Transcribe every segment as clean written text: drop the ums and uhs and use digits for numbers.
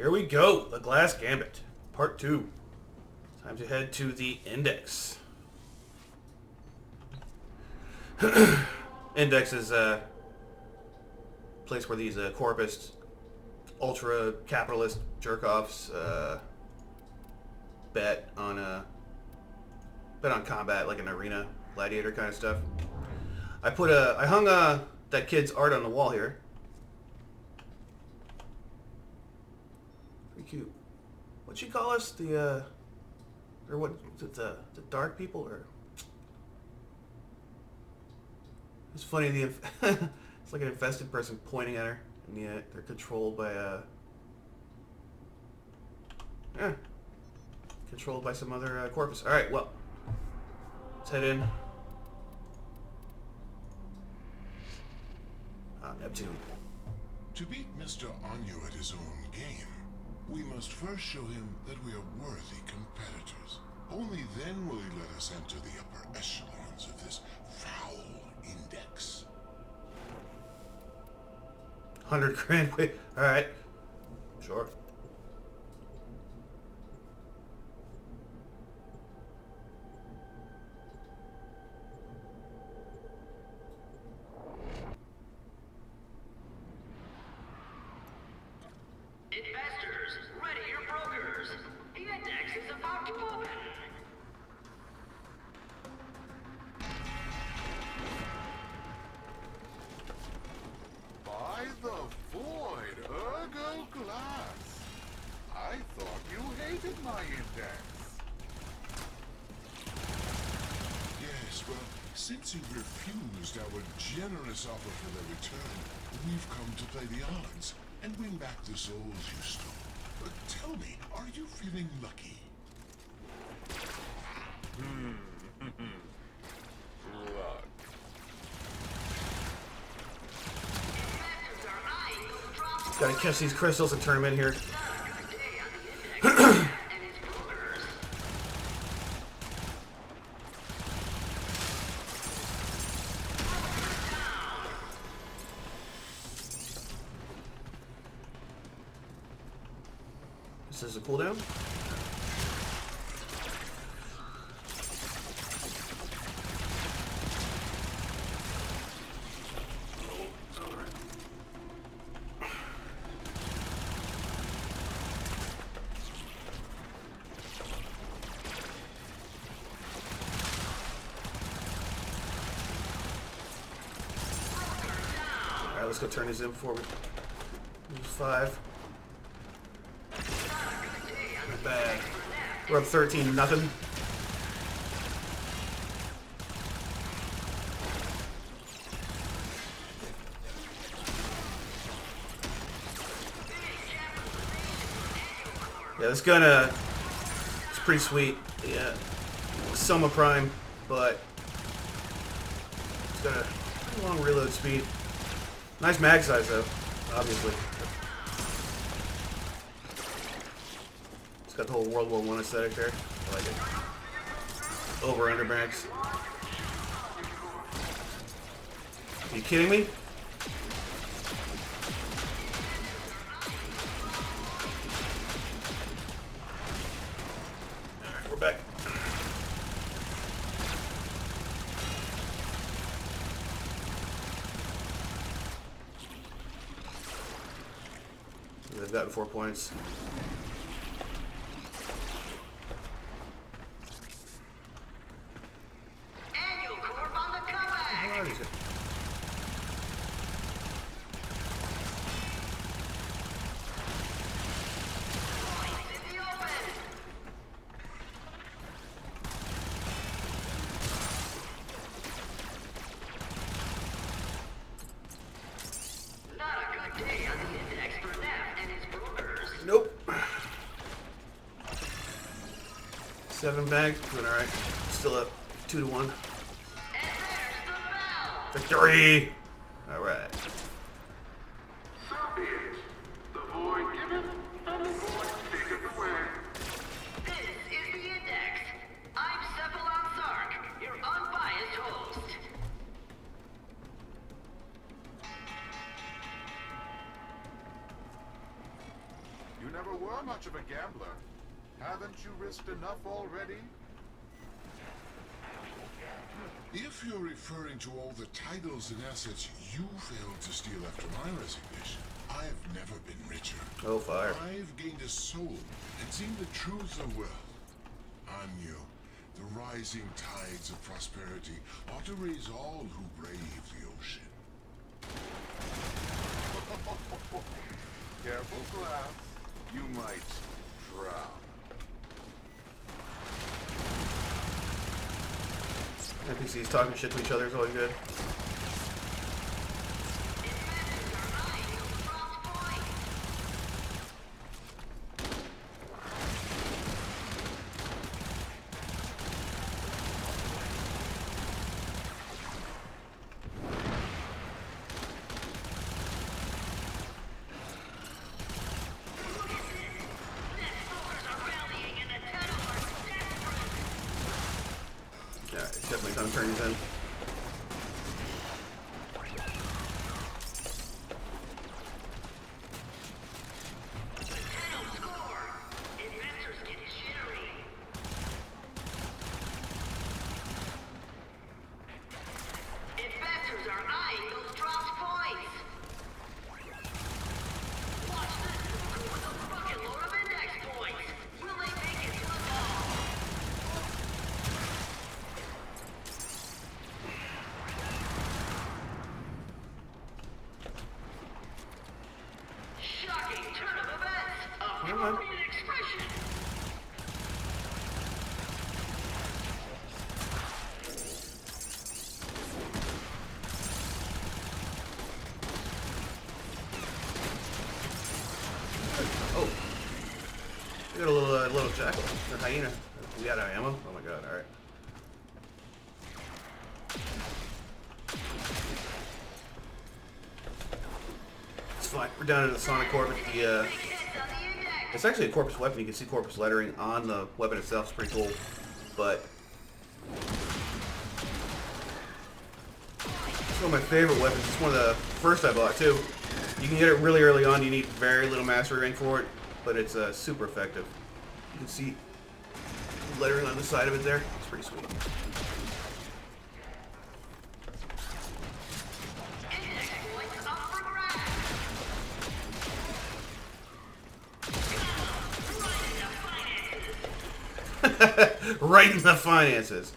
Here we go, the Glast Gambit, part 2. Time to head to the Index. Index is a place where these corpus, ultra-capitalist jerk-offs bet on combat, like an arena gladiator kind of stuff. I hung that kid's art on the wall here. Pretty cute. What'd she call us? The dark people, or? It's funny, it's like an infested person pointing at her, and yet they're controlled by controlled by some other corpus. All right, well, let's head in. Neptune. To beat Mr. Anyu at his own game, we must first show him that we are worthy competitors. Only then will he let us enter the upper echelons of this foul index. 100 grand, wait, all right, sure. Investors, ready your brokers. The index is about to open. By the void, ergo glass. I thought you hated my index. Yes, well, since you refused our generous offer for the return, we've come to play the odds and win back the souls you stole. But tell me, are you feeling lucky? Luck. Gotta catch these crystals and turn them in here. This is a cooldown. Alright, let's go turn these in before we lose 5. Not bad. We're up 13-0. Yeah, this gun, it's pretty sweet. Yeah, Soma Prime, but it's got a pretty long reload speed. Nice mag size, though, obviously. It's got the whole World War I aesthetic there. I like it. Over-under mags. Are you kidding me? Alright, we're back. They've gotten 4 points. Where is it? Not a good day on the index for Neff and his brokers. Nope. 7 bags, doing alright. Still up 2-1. And there's the bell. Victory! Alright. So be it. The void given and the void taketh away. This is the index. I'm Cephalon Sark, your unbiased host. You You never were much of a gambler. Haven't you risked enough already? If you're referring to all the titles and assets you failed to steal after my resignation, I've never been richer. Oh, fire. I've gained a soul and seen the truths of wealth. Anyo, the rising tides of prosperity ought to raise all who brave the ocean. Careful, Glass. You might drown. NPCs talking shit to each other is always good. Yeah, it's definitely time to turn these in. Investors are eyeing those dropped points. Watch this broker with a bucket load of index points. Will they make it to the ball? Shocking turn of events. Appropriate expression. Oh. We got a little jackal. Or hyena. We got our ammo? Oh my god, alright. It's fine. We're down to the Sonic Corpus. It's actually a Corpus weapon. You can see Corpus lettering on the weapon itself. It's pretty cool. But it's one of my favorite weapons. It's one of the first I bought too. You can get it really early on. You need very little mastery rank for it, but it's super effective. You can see the lettering on the side of it there. It's pretty sweet. Index points up for grabs. Right in the finances.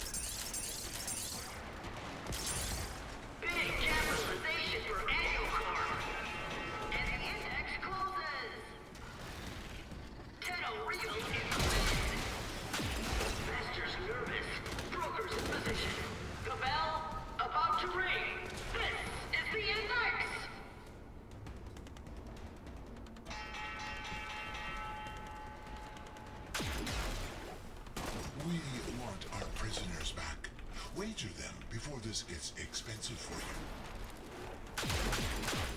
Big capitalization for Annual Corp. And the index closes. Tenno Real in investors nervous. Brokers in position. The bell about to ring. This is the index. We want our prisoners back. Wager them before this gets expensive for you.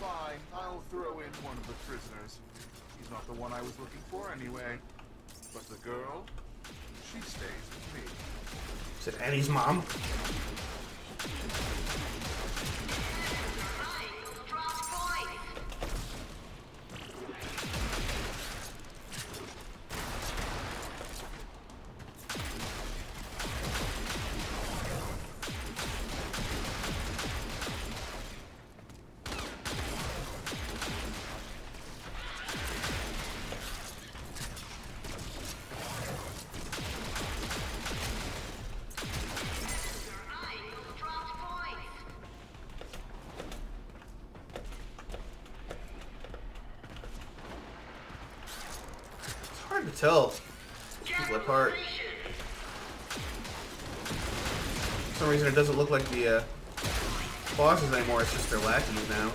Fine, I'll throw in one of the prisoners. He's not the one I was looking for anyway. But the girl, she stays with me. Is it Annie's mom? Eyeing those dropped points. Eyeing those dropped points. It's hard to tell people apart. For some reason, it doesn't look like the bosses anymore. It's just their lackeys now.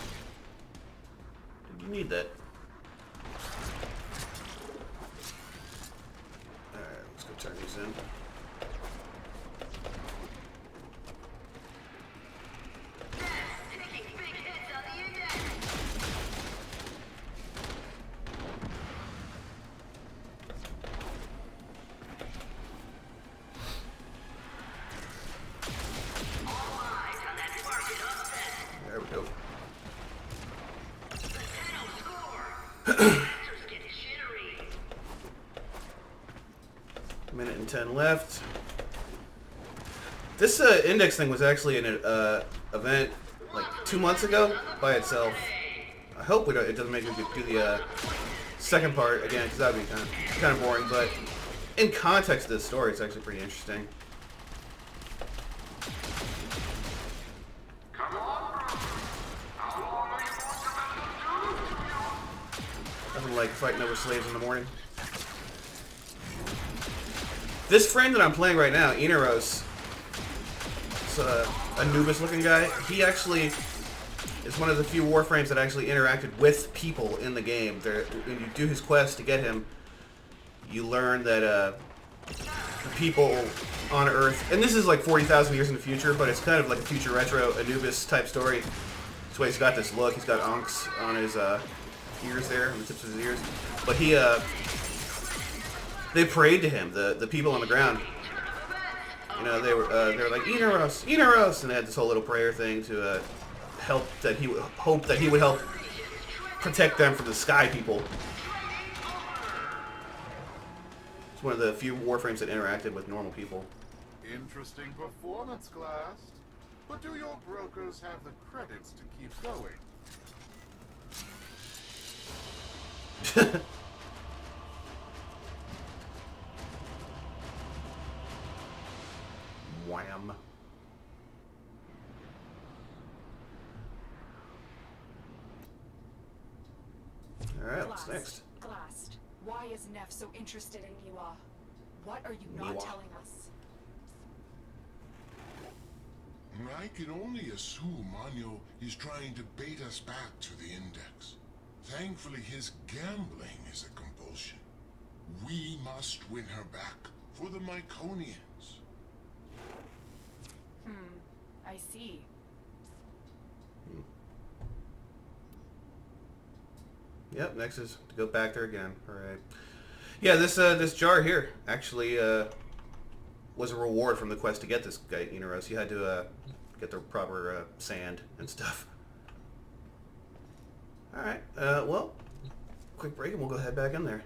You need that. Alright, let's go turn these in. Taking big hits on the index. All eyes on that market upset. There we go. The Tenno score. Investors get jittery. 10 left. This index thing was actually an event like 2 months ago by itself. I hope it doesn't make me do the second part again, because that would be kind of boring. But in context of this story, it's actually pretty interesting. Nothing like fighting over slaves in the morning. This friend that I'm playing right now, Inaros, it's a Anubis-looking guy. He actually is one of the few Warframes that actually interacted with people in the game. When you do his quest to get him, you learn that the people on Earth, and this is like 40,000 years in the future, but it's kind of like a future retro Anubis type story. That's why he's got this look. He's got onks on his ears there, on the tips of his ears. But they prayed to him, the people on the ground. You know, they were like, Inaros, Inaros, and they had this whole little prayer thing to hope that he would help protect them from the sky people. It's one of the few Warframes that interacted with normal people. Interesting performance, Glast. But do your brokers have the credits to keep going? Wham. Alright, what's next? Glast, why is Neff so interested in Miwa? What are you not Miwa. telling us? I can only assume Anyo is trying to bait us back to the Index. Thankfully, his gambling is a compulsion. We must win her back for the Myconians. I see. Yep, next is to go back there again. Alright. Yeah, this jar here actually was a reward from the quest to get this guy, Inaros. You had to get the proper sand and stuff. Alright, well, quick break and we'll go head back in there.